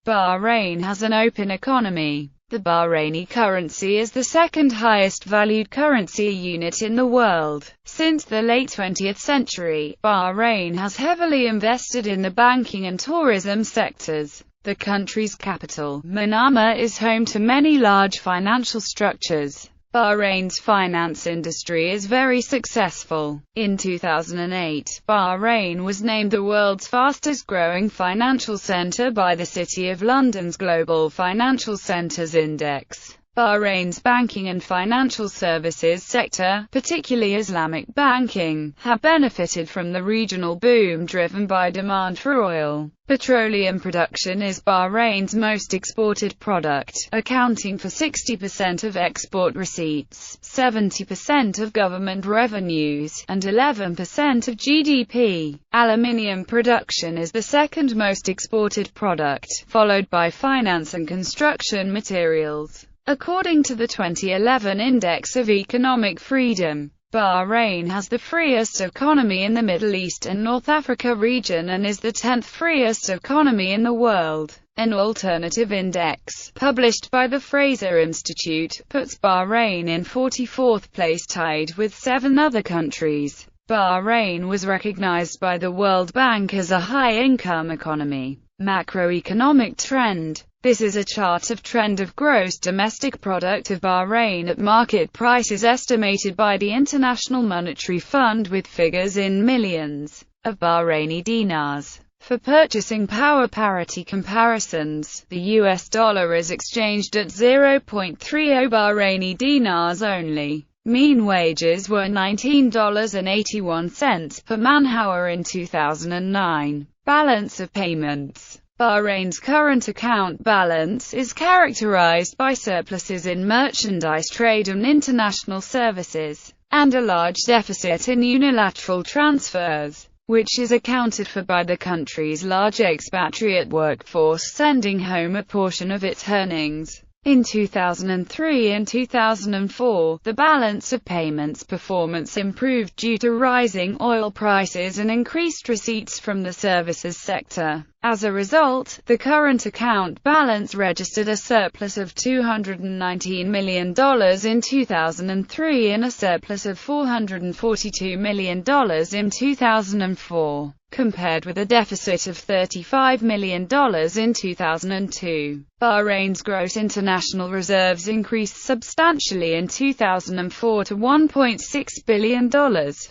Bahrain has an open economy. The Bahraini currency is the second highest valued currency unit in the world. Since the late 20th century, Bahrain has heavily invested in the banking and tourism sectors. The country's capital, Manama, is home to many large financial structures. Bahrain's finance industry is very successful. In 2008, Bahrain was named the world's fastest-growing financial center by the City of London's Global Financial Centers Index. Bahrain's banking and financial services sector, particularly Islamic banking, have benefited from the regional boom driven by demand for oil. Petroleum production is Bahrain's most exported product, accounting for 60% of export receipts, 70% of government revenues, and 11% of GDP. Aluminium production is the second most exported product, followed by finance and construction materials. According to the 2011 Index of Economic Freedom, Bahrain has the freest economy in the Middle East and North Africa region and is the 10th freest economy in the world. An alternative index, published by the Fraser Institute, puts Bahrain in 44th place, tied with 7 other countries. Bahrain was recognized by the World Bank as a high-income economy. Macroeconomic trend. This is a chart of trend of gross domestic product of Bahrain at market prices estimated by the International Monetary Fund with figures in millions of Bahraini dinars. For purchasing power parity comparisons, the US dollar is exchanged at 0.30 Bahraini dinars only. Mean wages were $19.81 per man-hour in 2009. Balance of payments. Bahrain's current account balance is characterized by surpluses in merchandise trade and international services, and a large deficit in unilateral transfers, which is accounted for by the country's large expatriate workforce sending home a portion of its earnings. In 2003 and 2004, the balance of payments performance improved due to rising oil prices and increased receipts from the services sector. As a result, the current account balance registered a surplus of $219 million in 2003 and a surplus of $442 million in 2004, compared with a deficit of $35 million in 2002. Bahrain's gross international reserves increased substantially in 2004 to $1.6 billion,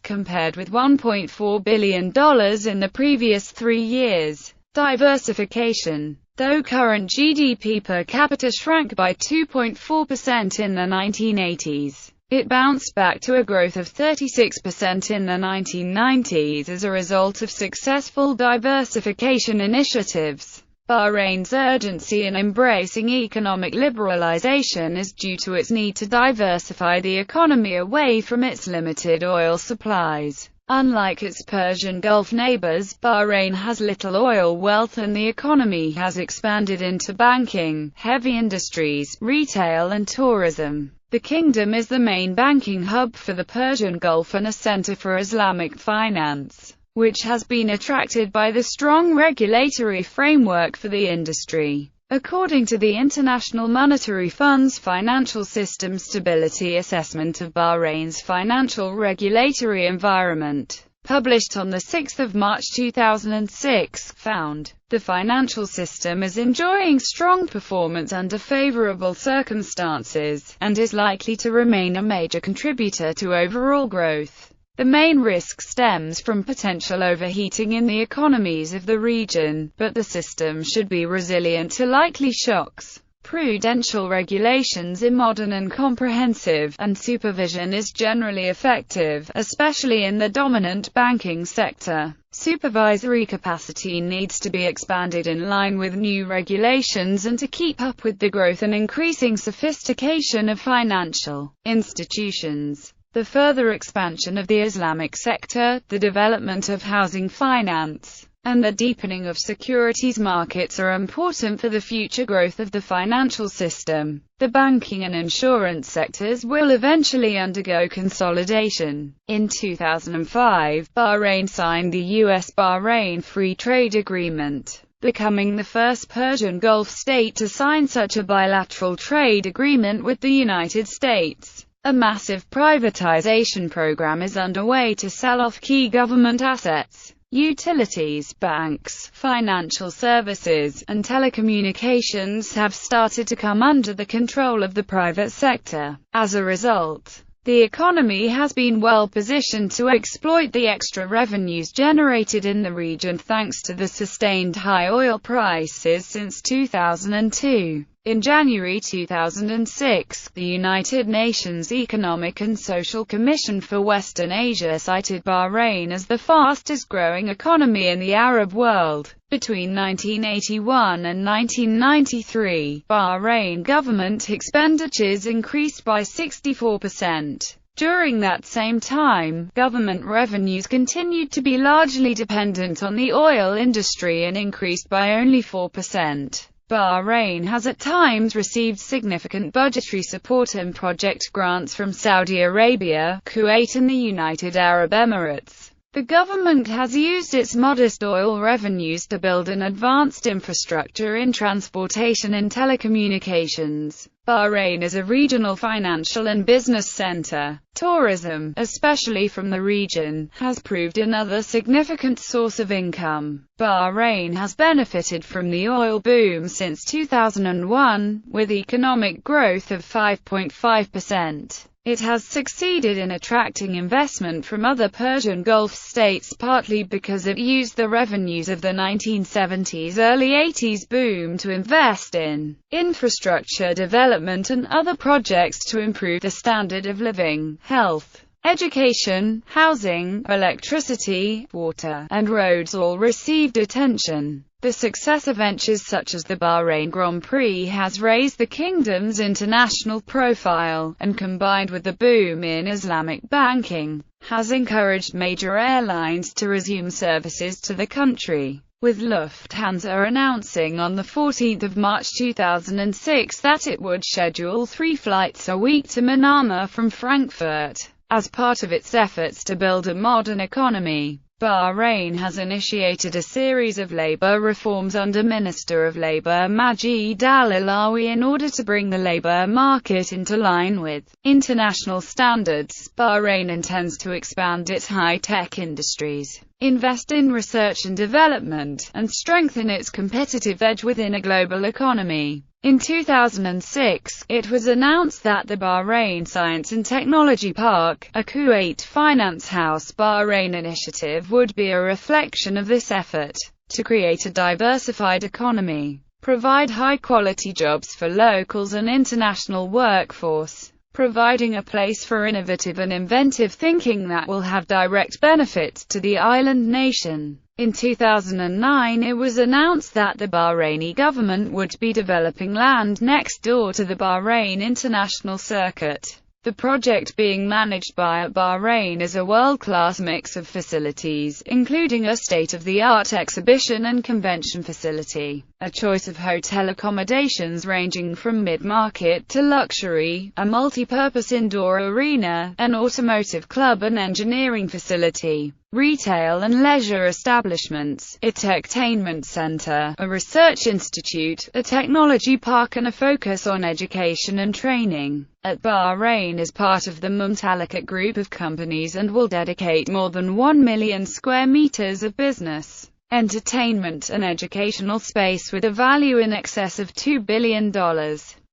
compared with $1.4 billion in the previous 3 years. Diversification. Though current GDP per capita shrank by 2.4% in the 1980s, it bounced back to a growth of 36% in the 1990s as a result of successful diversification initiatives. Bahrain's urgency in embracing economic liberalization is due to its need to diversify the economy away from its limited oil supplies. Unlike its Persian Gulf neighbors, Bahrain has little oil wealth and the economy has expanded into banking, heavy industries, retail and tourism. The kingdom is the main banking hub for the Persian Gulf and a center for Islamic finance, which has been attracted by the strong regulatory framework for the industry. According to the International Monetary Fund's Financial System Stability Assessment of Bahrain's financial regulatory environment, published on 6 March 2006, found, the financial system is enjoying strong performance under favorable circumstances, and is likely to remain a major contributor to overall growth. The main risk stems from potential overheating in the economies of the region, but the system should be resilient to likely shocks. Prudential regulations are modern and comprehensive, and supervision is generally effective, especially in the dominant banking sector. Supervisory capacity needs to be expanded in line with new regulations and to keep up with the growth and increasing sophistication of financial institutions. The further expansion of the Islamic sector, the development of housing finance, and the deepening of securities markets are important for the future growth of the financial system. The banking and insurance sectors will eventually undergo consolidation. In 2005, Bahrain signed the U.S.-Bahrain Free Trade Agreement. becoming the first Persian Gulf state to sign such a bilateral trade agreement with the United States. A massive privatization program is underway to sell off key government assets. Utilities, banks, financial services, and telecommunications have started to come under the control of the private sector. As a result, the economy has been well positioned to exploit the extra revenues generated in the region thanks to the sustained high oil prices since 2002. In January 2006, the United Nations Economic and Social Commission for Western Asia cited Bahrain as the fastest-growing economy in the Arab world. Between 1981 and 1993, Bahrain government expenditures increased by 64%. During that same time, government revenues continued to be largely dependent on the oil industry and increased by only 4%. Bahrain has at times received significant budgetary support and project grants from Saudi Arabia, Kuwait and the United Arab Emirates. The government has used its modest oil revenues to build an advanced infrastructure in transportation and telecommunications. Bahrain is a regional financial and business center. Tourism, especially from the region, has proved another significant source of income. Bahrain has benefited from the oil boom since 2001, with economic growth of 5.5%. It has succeeded in attracting investment from other Persian Gulf states partly because it used the revenues of the 1970s early 80s boom to invest in infrastructure development and other projects to improve the standard of living, health, education, housing, electricity, water, and roads all received attention. The success of ventures such as the Bahrain Grand Prix has raised the kingdom's international profile, and combined with the boom in Islamic banking, has encouraged major airlines to resume services to the country, with Lufthansa announcing on 14 March 2006 that it would schedule 3 flights a week to Manama from Frankfurt, as part of its efforts to build a modern economy. Bahrain has initiated a series of labor reforms under Minister of Labor Majid al-Alawi in order to bring the labor market into line with international standards. Bahrain intends to expand its high-tech industries, invest in research and development, and strengthen its competitive edge within a global economy. In 2006, it was announced that the Bahrain Science and Technology Park, a Kuwait finance house Bahrain initiative, would be a reflection of this effort to create a diversified economy, provide high-quality jobs for locals and international workforce, providing a place for innovative and inventive thinking that will have direct benefits to the island nation. In 2009 it was announced that the Bahraini government would be developing land next door to the Bahrain International Circuit. The project being managed by Bahrain is a world-class mix of facilities, including a state-of-the-art exhibition and convention facility, a choice of hotel accommodations ranging from mid-market to luxury, a multi-purpose indoor arena, an automotive club and engineering facility, retail and leisure establishments, a entertainment center, a research institute, a technology park and a focus on education and training. Bahrain is part of the Mumtalakat group of companies and will dedicate more than 1 million square meters of business, entertainment and educational space with a value in excess of $2 billion,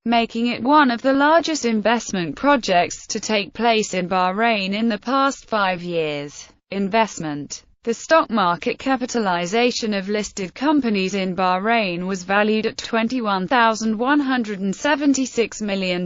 making it one of the largest investment projects to take place in Bahrain in the past 5 years. Investment. The stock market capitalization of listed companies in Bahrain was valued at $21,176 million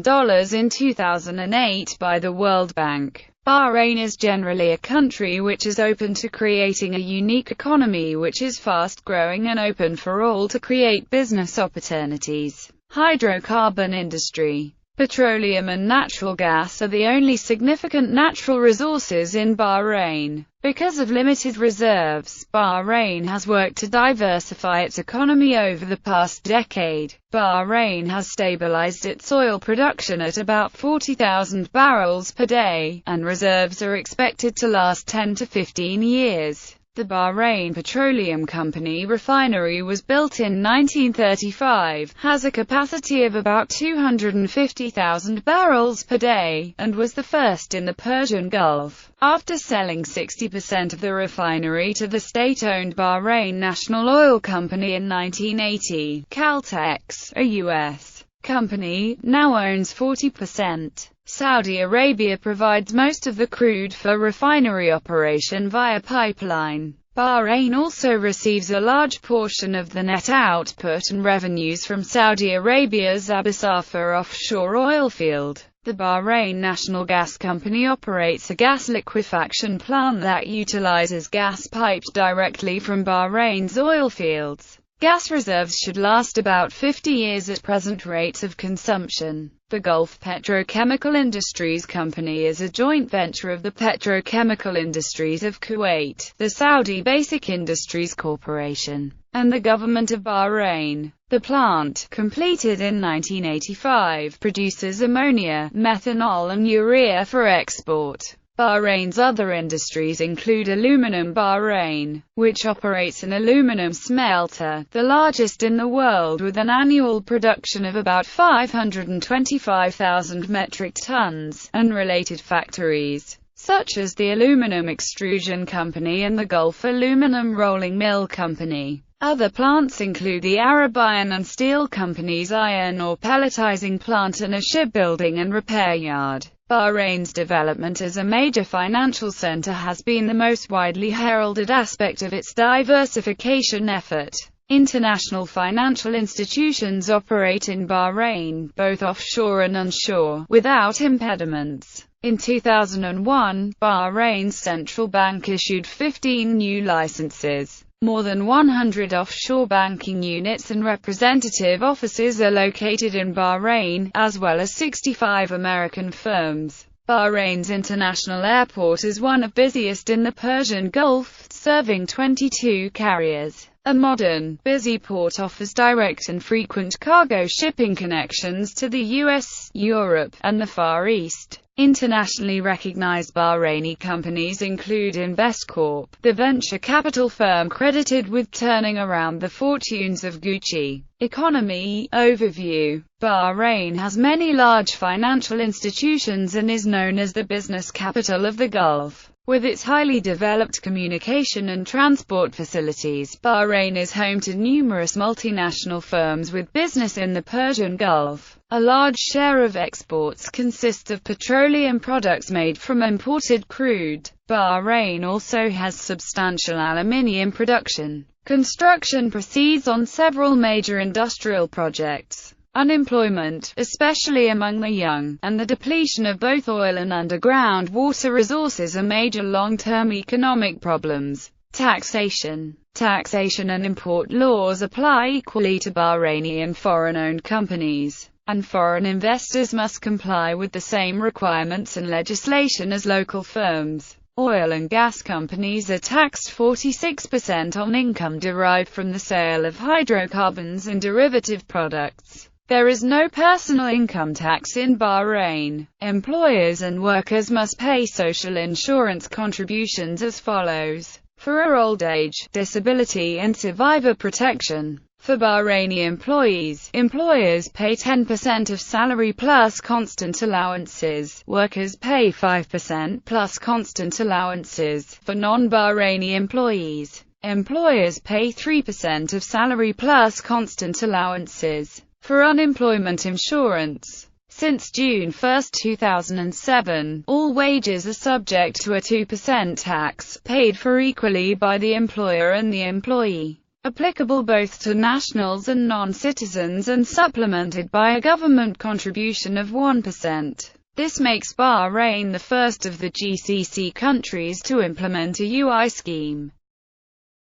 in 2008 by the World Bank. Bahrain is generally a country which is open to creating a unique economy which is fast-growing and open for all to create business opportunities. Hydrocarbon industry. Petroleum and natural gas are the only significant natural resources in Bahrain. Because of limited reserves, Bahrain has worked to diversify its economy over the past decade. Bahrain has stabilized its oil production at about 40,000 barrels per day, and reserves are expected to last 10 to 15 years. The Bahrain Petroleum Company refinery was built in 1935, has a capacity of about 250,000 barrels per day, and was the first in the Persian Gulf. After selling 60% of the refinery to the state-owned Bahrain National Oil Company in 1980, Caltex, a U.S. company, now owns 40%. Saudi Arabia provides most of the crude for refinery operation via pipeline. Bahrain also receives a large portion of the net output and revenues from Saudi Arabia's Abu Safa offshore oil field. The Bahrain National Gas Company operates a gas liquefaction plant that utilizes gas piped directly from Bahrain's oil fields. Gas reserves should last about 50 years at present rates of consumption. The Gulf Petrochemical Industries Company is a joint venture of the Petrochemical Industries of Kuwait, the Saudi Basic Industries Corporation, and the government of Bahrain. The plant, completed in 1985, produces ammonia, methanol and urea for export. Bahrain's other industries include Aluminum Bahrain, which operates an aluminum smelter, the largest in the world with an annual production of about 525,000 metric tons, and related factories, such as the Aluminum Extrusion Company and the Gulf Aluminum Rolling Mill Company. Other plants include the Arab Iron and Steel Company's iron ore pelletizing plant and a shipbuilding and repair yard. Bahrain's development as a major financial center has been the most widely heralded aspect of its diversification effort. International financial institutions operate in Bahrain, both offshore and onshore, without impediments. In 2001, Bahrain's central bank issued 15 new licenses. More than 100 offshore banking units and representative offices are located in Bahrain, as well as 65 American firms. Bahrain's international airport is one of the busiest in the Persian Gulf, serving 22 carriers. A modern, busy port offers direct and frequent cargo shipping connections to the US, Europe, and the Far East. Internationally recognized Bahraini companies include Investcorp, the venture capital firm credited with turning around the fortunes of Gucci. Economy overview. Bahrain has many large financial institutions and is known as the business capital of the Gulf. With its highly developed communication and transport facilities, Bahrain is home to numerous multinational firms with business in the Persian Gulf. A large share of exports consists of petroleum products made from imported crude. Bahrain also has substantial aluminium production. Construction proceeds on several major industrial projects. Unemployment, especially among the young, and the depletion of both oil and underground water resources are major long-term economic problems. Taxation. Taxation and import laws apply equally to Bahraini and foreign-owned companies, and foreign investors must comply with the same requirements and legislation as local firms. Oil and gas companies are taxed 46% on income derived from the sale of hydrocarbons and derivative products. There is no personal income tax in Bahrain. Employers and workers must pay social insurance contributions as follows. For old age, disability and survivor protection. For Bahraini employees, employers pay 10% of salary plus constant allowances. Workers pay 5% plus constant allowances. For non-Bahraini employees, employers pay 3% of salary plus constant allowances. For unemployment insurance, since June 1, 2007, all wages are subject to a 2% tax, paid for equally by the employer and the employee, applicable both to nationals and non-citizens and supplemented by a government contribution of 1%. This makes Bahrain the first of the GCC countries to implement a UI scheme.